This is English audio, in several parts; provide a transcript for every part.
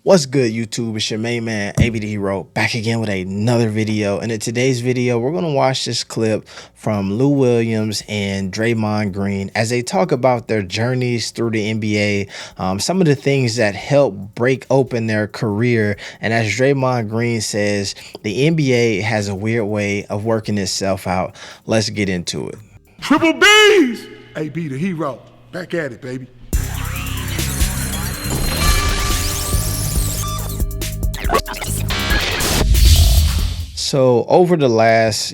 What's good, YouTube? It's your main man, AB the Hero, back again with another video. And in today's video, we're going to watch this clip from Lou Williams and Draymond Green as they talk about their journeys through the NBA, some of the things that help break open their career. And as Draymond Green says, the NBA has a weird way of working itself out. Let's get into it. Triple B's! AB the Hero, back at it, baby. So over the last,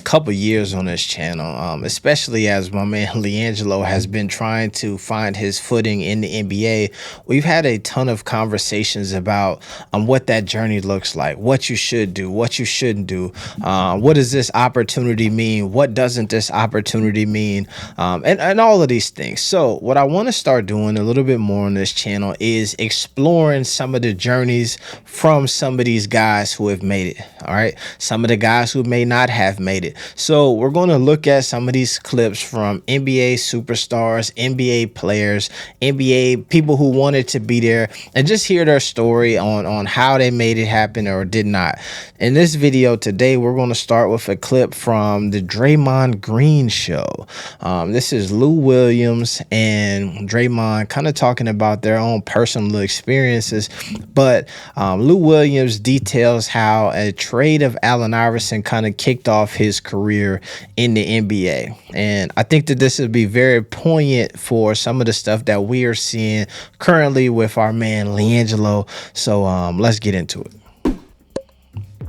couple years on this channel, especially as my man LiAngelo has been trying to find his footing in the NBA, we've had a ton of conversations about what that journey looks like, what you should do, what you shouldn't do, what does this opportunity mean, what doesn't this opportunity mean, and all of these things. So what I want to start doing a little bit more on this channel is exploring some of the journeys from some of these guys who have made it, all right? Some of the guys who may not have made it. So we're going to look at some of these clips from NBA superstars, NBA players, NBA people who wanted to be there, and just hear their story on how they made it happen or did not. In this video today, we're going to start with a clip from the Draymond Green show. This is Lou Williams and Draymond kind of talking about their own personal experiences, but Lou Williams details how a trade of Allen Iverson kind of kicked off his career in the NBA. And I think that this would be very poignant for some of the stuff that we are seeing currently with our man LiAngelo. So let's get into it.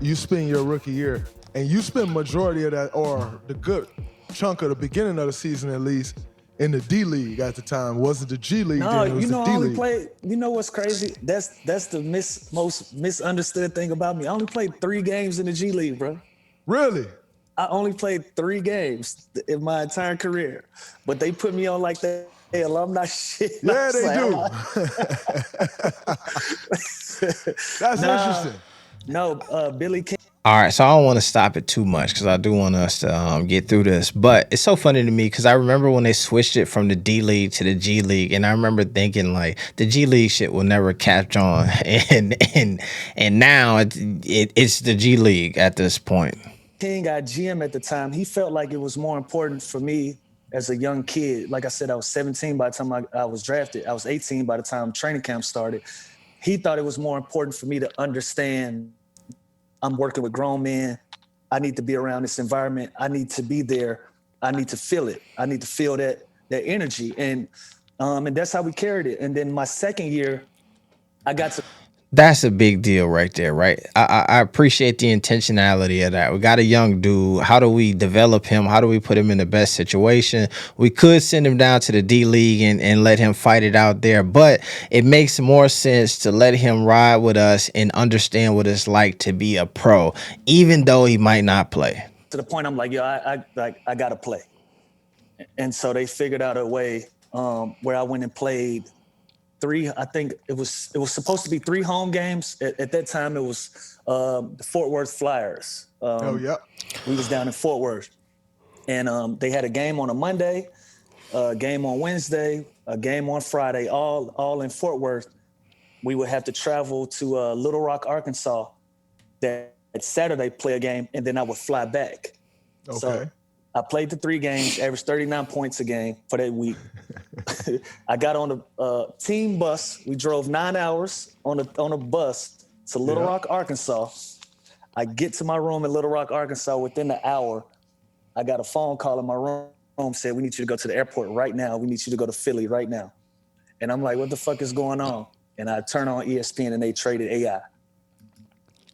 You spend your rookie year, and you spend majority of that, or the good chunk of the beginning of the season at least, in the D League at the time. Was it the G League? No, then it was I the D only League. played. You know what's crazy? That's the most misunderstood thing about me. I only played 3 games in the G League, bro. Really? I only played 3 games in my entire career, but they put me on like that alumni shit. Yeah, they do. That's interesting. No, Billy King. All right, so I don't want to stop it too much because I do want us to get through this. But it's so funny to me because I remember when they switched it from the D League to the G League, and I remember thinking like the G League shit will never catch on, and now it's the G League at this point. King, got GM at the time. He felt like it was more important for me as a young kid. Like I said, I was 17 by the time I was drafted. I was 18 by the time training camp started. He thought it was more important for me to understand I'm working with grown men. I need to be around this environment. I need to be there. I need to feel it. I need to feel that energy. And that's how we carried it. And then my second year, I got to. That's a big deal right there, right? I appreciate the intentionality of that. We got a young dude. How do we develop him? How do we put him in the best situation? We could send him down to the D League and let him fight it out there, but it makes more sense to let him ride with us and understand what it's like to be a pro, even though he might not play. To the point I'm like, yo, I got to play. And so they figured out a way where I went and played 3, I think it was supposed to be 3 home games. At that time, it was the Fort Worth Flyers. Oh, yeah. We was down in Fort Worth. And they had a game on a Monday, a game on Wednesday, a game on Friday, all in Fort Worth. We would have to travel to Little Rock, Arkansas, that Saturday play a game, and then I would fly back. Okay. So I played the 3 games, averaged 39 points a game for that week. I got on a team bus. We drove 9 hours on a bus to Little Rock, Arkansas. I get to my room in Little Rock, Arkansas within the hour. I got a phone call in my room, said, we need you to go to the airport right now. We need you to go to Philly right now. And I'm like, what the fuck is going on? And I turn on ESPN and they traded AI.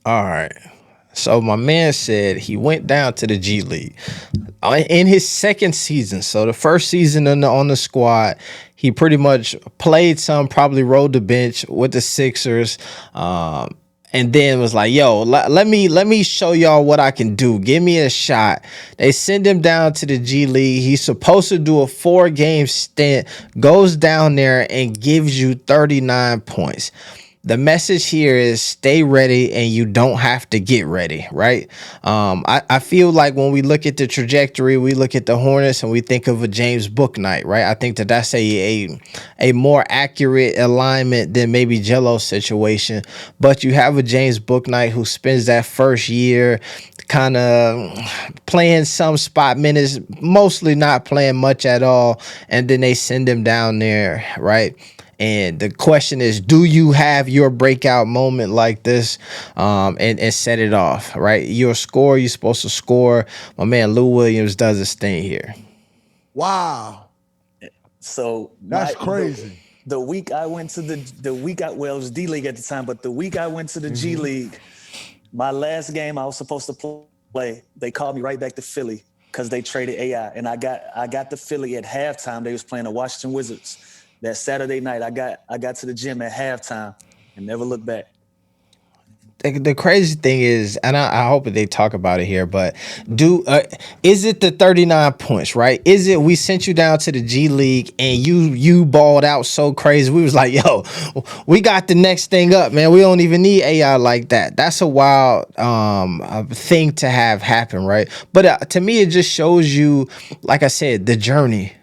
All right. So my man said he went down to the G League in his second season. So the first season on the squad, he pretty much played some, probably rode the bench with the Sixers, and then was like, yo, let me show y'all what I can do. Give me a shot. They send him down to the G League. He's supposed to do a 4-game stint, goes down there and gives you 39 points. the message here is stay ready and you don't have to get ready, right? I feel like when we look at the trajectory, we look at the Hornets and we think of a James Bouknight, right? I think that that's a more accurate alignment than maybe Jello's situation. But you have a James Bouknight who spends that first year kind of playing some spot minutes, mostly not playing much at all, and then they send him down there, right? And the question is, do you have your breakout moment like this, and set it off, right? You're a scorer. You're supposed to score. My man Lou Williams does his thing here. Wow. So That's crazy. The week I went to well, it was D League at the time, but the week I went to the G League, my last game I was supposed to play, they called me right back to Philly because they traded AI, and I got to Philly at halftime. They was playing the Washington Wizards. That Saturday night, I got to the gym at halftime and never looked back. The crazy thing is, and I hope that they talk about it here, but is it the 39 points, right? Is it we sent you down to the G League and you balled out so crazy? We was like, yo, we got the next thing up, man. We don't even need AI like that. That's a wild thing to have happen, right? But to me, it just shows you, like I said, the journey.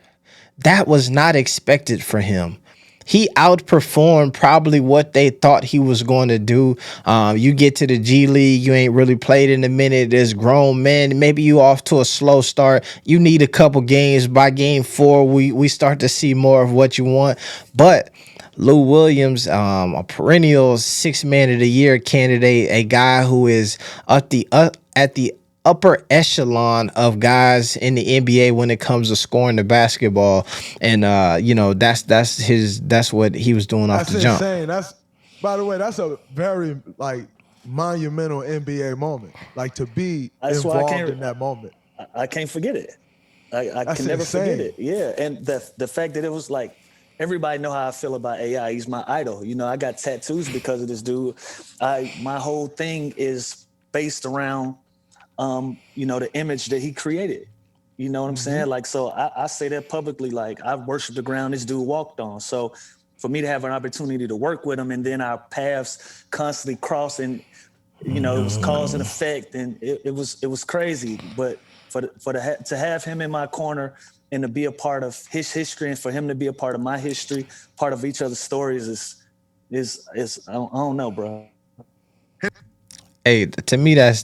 That was not expected for him. He outperformed probably what they thought he was going to do. You get to the G League, you ain't really played in a minute. There's grown men. Maybe you off to a slow start. You need a couple games. By game 4, we start to see more of what you want. But Lou Williams, a perennial 6th man of the year candidate, a guy who is at the upper echelon of guys in the NBA when it comes to scoring the basketball, and that's what he was doing off the jump. That's insane. That's, by the way, that's a very like monumental NBA moment. Like to be involved in that moment. I can't forget it. I can never forget it. Yeah, and the fact that it was like everybody know how I feel about AI. He's my idol. You know, I got tattoos because of this dude. My whole thing is based around the image that he created. You know what I'm saying? Like, so I say that publicly, like I worship the ground this dude walked on. So for me to have an opportunity to work with him and then our paths constantly crossing, it was cause and effect, and it was crazy. But to have him in my corner and to be a part of his history and for him to be a part of my history, part of each other's stories is I don't know, bro. Hey, to me that's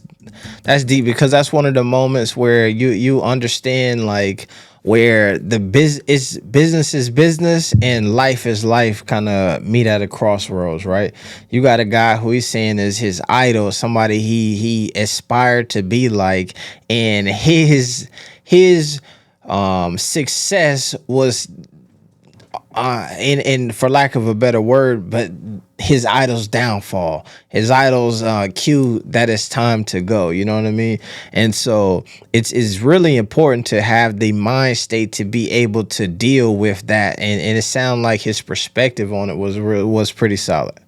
deep, because that's one of the moments where you understand like where the business is business and life is life kind of meet at a crossroads, right? You got a guy who he's saying is his idol, somebody he aspired to be like, and his success was and for lack of a better word, but his idol's downfall, his idol's cue that it's time to go. You know what I mean? And so it's really important to have the mind state to be able to deal with that. And it sounded like his perspective on it was pretty solid.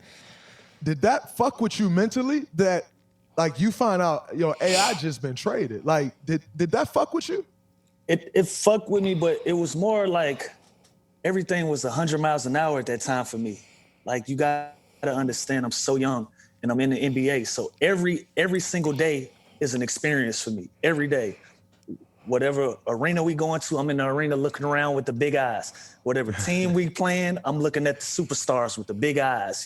Did that fuck with you mentally? That like you find out AI just been traded. Like did that fuck with you? It fucked with me, but it was more like everything was 100 miles an hour at that time for me. Like you got to understand, I'm so young and I'm in the NBA. So every single day is an experience for me. Every day, whatever arena we going to, I'm in the arena looking around with the big eyes. Whatever team we playing, I'm looking at the superstars with the big eyes.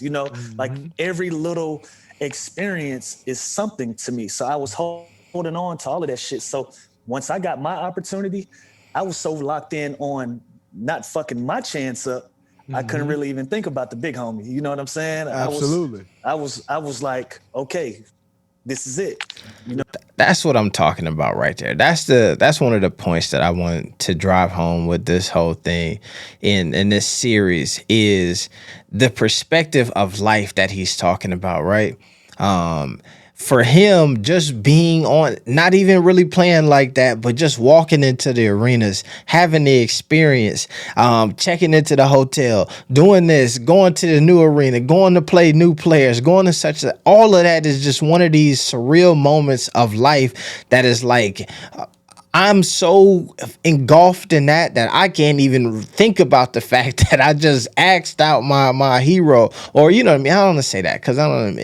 Like every little experience is something to me. So I was holding on to all of that shit. So once I got my opportunity, I was so locked in on not fucking my chance up. I couldn't really even think about the big homie. You know what I'm saying? Absolutely. I was like, okay, this is it. That's what I'm talking about right there. That's one of the points that I want to drive home with this whole thing in this series is the perspective of life that he's talking about, right? For him, just being on, not even really playing like that, but just walking into the arenas, having the experience, checking into the hotel, doing this, going to the new arena, going to play new players, going to all of that is just one of these surreal moments of life that is like, I'm so engulfed in that I can't even think about the fact that I just axed out my hero, or you know what I mean. I don't want to say that because I don't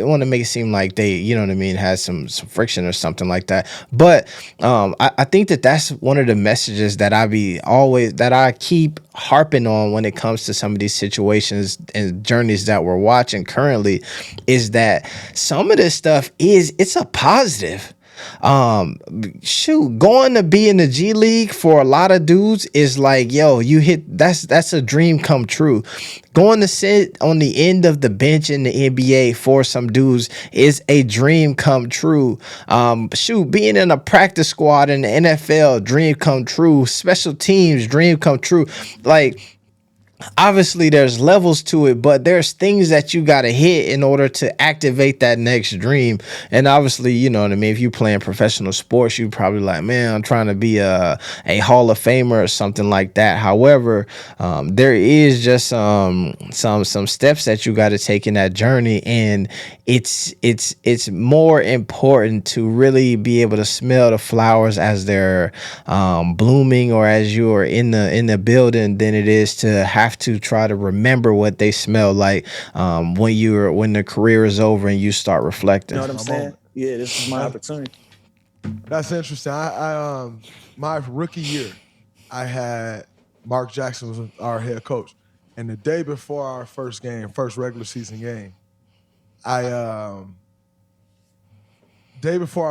want to make it seem like they, you know what I mean, has some friction or something like that. But I think that's one of the messages that I keep harping on when it comes to some of these situations and journeys that we're watching currently, is that some of this stuff it's a positive. Shoot, going to be in the G League for a lot of dudes is like, yo, you hit that's a dream come true. Going to sit on the end of the bench in the NBA for some dudes is a dream come true. Shoot, being in a practice squad in the NFL, dream come true. Special teams, dream come true. Like, obviously there's levels to it, but there's things that you got to hit in order to activate that next dream. And obviously, you know what I mean, if you playing professional sports, you probably like, man, I'm trying to be a Hall of Famer or something like that. However, there is just some steps that you got to take in that journey, and it's more important to really be able to smell the flowers as they're blooming, or as you are in the building, than it is to have to try to remember what they smell like when the career is over and you start reflecting. You know what I'm saying? Yeah, this is my opportunity. That's interesting. I my rookie year, I had Mark Jackson was our head coach, and the day before our first regular season game, first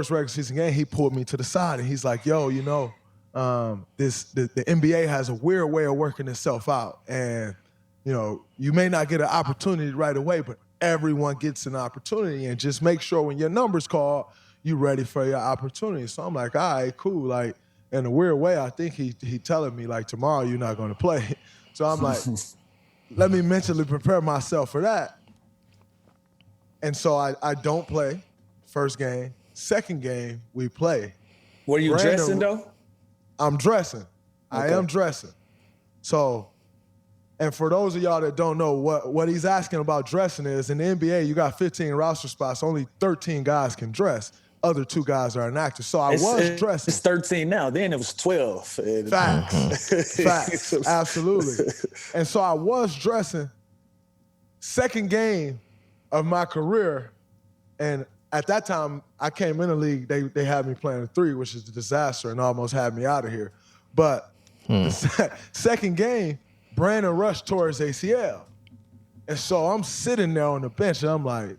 regular season game, he pulled me to the side and he's like, "Yo, you know, the NBA has a weird way of working itself out, and you know, you may not get an opportunity right away, but everyone gets an opportunity, and just make sure when your number's called, you ready for your opportunity." So I'm like, all right, cool. Like, in a weird way, I think he telling me like, tomorrow you're not going to play. So I'm like, let me mentally prepare myself for that. And so I don't play first game. Second game, we play. Were you dressing though? I'm dressing. Okay. I am dressing. So, and for those of y'all that don't know, what he's asking about dressing is, in the NBA, you got 15 roster spots. Only 13 guys can dress. Other 2 guys are inactive. So I was dressing. It's 13 now. Then it was 12. Facts. Facts. Absolutely. And so I was dressing. Second game of my career, and at that time, I came in the league, they had me playing a 3, which is a disaster, and almost had me out of here. But the second game, Brandon Rush tore his ACL. And so I'm sitting there on the bench, and I'm like,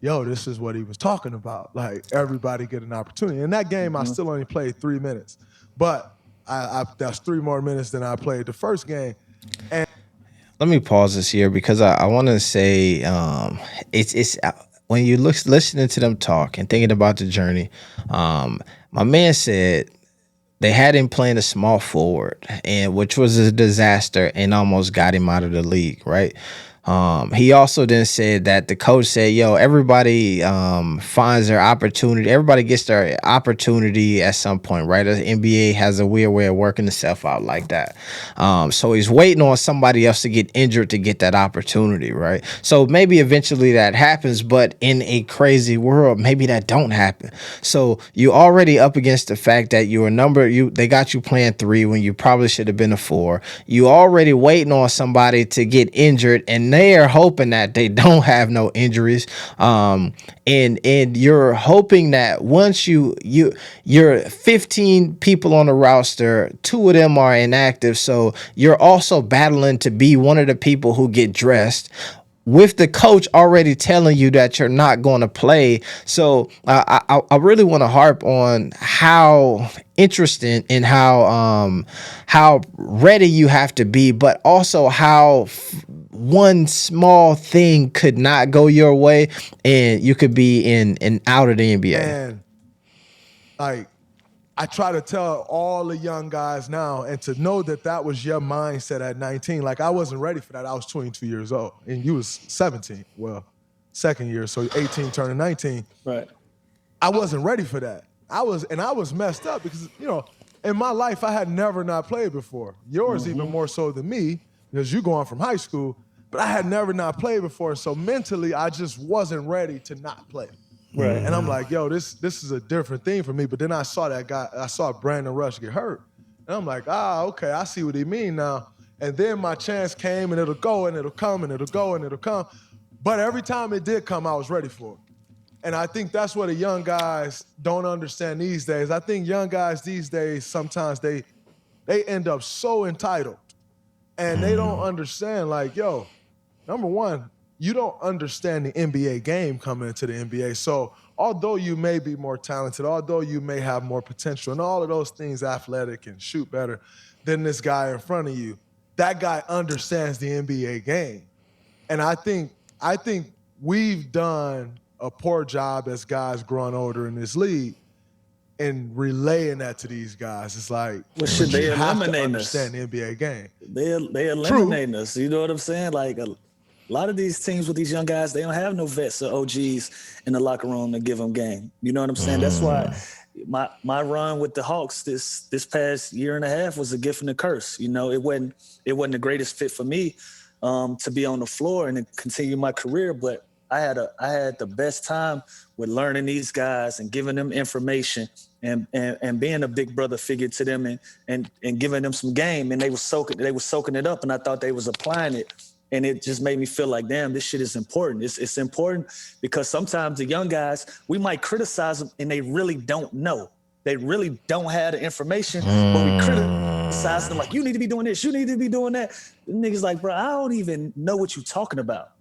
yo, this is what he was talking about. Like, everybody get an opportunity. In that game, I still only played 3 minutes. But that's 3 more minutes than I played the first game. And let me pause this here because I want to say it's when you listening to them talk and thinking about the journey. My man said they had him playing a small forward, and which was a disaster and almost got him out of the league, right? He also then said that the coach said, yo, everybody finds their opportunity. Everybody gets their opportunity at some point, right? The NBA has a weird way of working itself out like that. So he's waiting on somebody else to get injured to get that opportunity, right? So maybe eventually that happens, but in a crazy world, maybe that don't happen. So you already up against the fact that they got you playing 3 when you probably should have been a 4. You already waiting on somebody to get injured, and they are hoping that they don't have no injuries. And you're hoping that once you're 15 people on the roster, 2 of them are inactive. So you're also battling to be one of the people who get dressed, with the coach already telling you that you're not going to play. So I really want to harp on how interesting and how ready you have to be, but also how one small thing could not go your way and you could be in and out of the NBA. And like, I try to tell all the young guys now, and to know that was your mindset at 19. Like, I wasn't ready for that. I was 22 years old, and you was 17. Well, second year, so 18 turning 19. Right. I wasn't ready for that. I was messed up because, you know, in my life, I had never not played before. Yours even more so than me, because you going from high school, but I had never not played before. So mentally, I just wasn't ready to not play. Right. And I'm like, yo, this is a different thing for me. But then I saw that guy, I saw Brandon Rush get hurt. And I'm like, okay, I see what he mean now. And then my chance came, and it'll go, and it'll come, and it'll go, and it'll come. But every time it did come, I was ready for it. And I think that's what the young guys don't understand these days. I think young guys these days, sometimes they end up so entitled. And they don't understand, like, yo, number one, you don't understand the NBA game coming into the NBA. So although you may be more talented, although you may have more potential and all of those things, athletic and shoot better than this guy in front of you, that guy understands the NBA game. And I think we've done a poor job as guys growing older in this league and relaying that to these guys. It's like, well, should they you have to eliminate us? understand the NBA game. They eliminate us. You know what I'm saying? Like a lot of these teams with these young guys, they don't have no vets or OGs in the locker room to give them game. You know what I'm saying? That's why my run with the Hawks this past year and a half was a gift and a curse. You know, it wasn't the greatest fit for me to be on the floor and continue my career, but I had the best time with learning these guys and giving them information and being a big brother figure to them and giving them some game, and they were soaking it up, and I thought they was applying it, and it just made me feel like, damn, this shit is important. It's important because sometimes the young guys, we might criticize them and they really don't know. They really don't have the information, but we criticize them like, you need to be doing this, you need to be doing that. The niggas like, bro, I don't even know what you're talking about.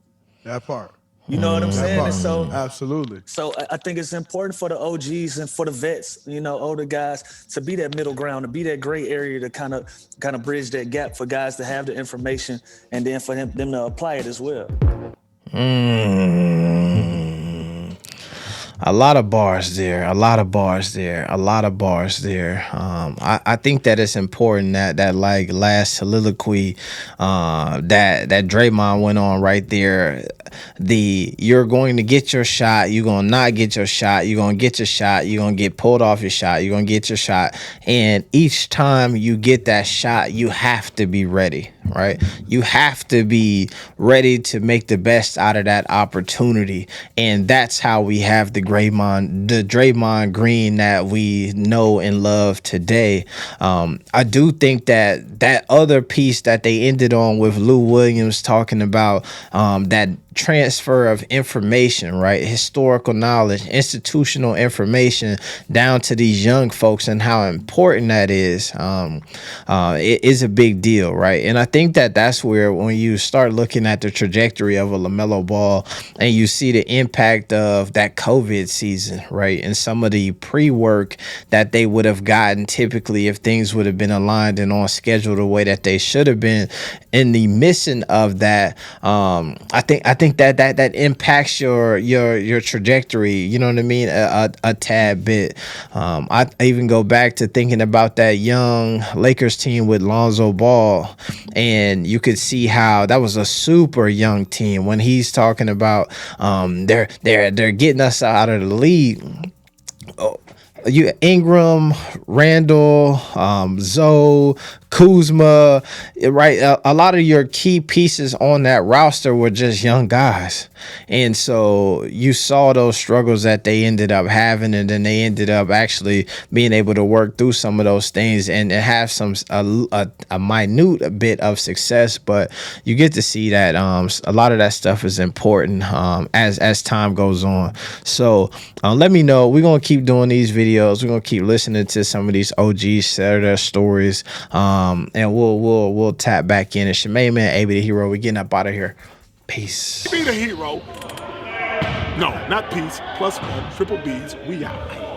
That part. You know what I'm saying? And so, absolutely. So I think it's important for the OGs and for the vets, you know, older guys, to be that middle ground, to be that gray area, to kind of bridge that gap for guys to have the information and then for them to apply it as well. A lot of bars there. I think that it's important that like last soliloquy that Draymond went on right there. You're going to get your shot, you're going to not get your shot, you're going to get your shot, you're going to get pulled off your shot, you're going to get your shot. And each time you get that shot, you have to be ready, right? You have to be ready to make the best out of that opportunity. And that's how we have the Draymond Green that we know and love today. I do think that other piece that they ended on with Lou Williams talking about that transfer of information, right? Historical knowledge, institutional information down to these young folks and how important that is. It is a big deal, right? And I think that's where when you start looking at the trajectory of a LaMelo Ball and you see the impact of that COVID season, right? And some of the pre-work that they would have gotten typically if things would have been aligned and on schedule the way that they should have been. In the missing of that, I think that impacts your trajectory, you know what I mean, a tad bit. I even go back to thinking about that young Lakers team with Lonzo Ball, and you could see how that was a super young team when he's talking about they're getting us out of the league. You Ingram, Randall, Zoe, Kuzma, right? A lot of your key pieces on that roster were just young guys. And so you saw those struggles that they ended up having, and then they ended up actually being able to work through some of those things and have a minute bit of success. But you get to see that a lot of that stuff is important as time goes on. So let me know. We're going to keep doing these videos. We're going to keep listening to some of these OGs share their stories. And we'll tap back in. It's your main man, AB the Hero. We're getting up out of here. Peace. Be the hero. No, not peace. Plus one, triple B's. We out.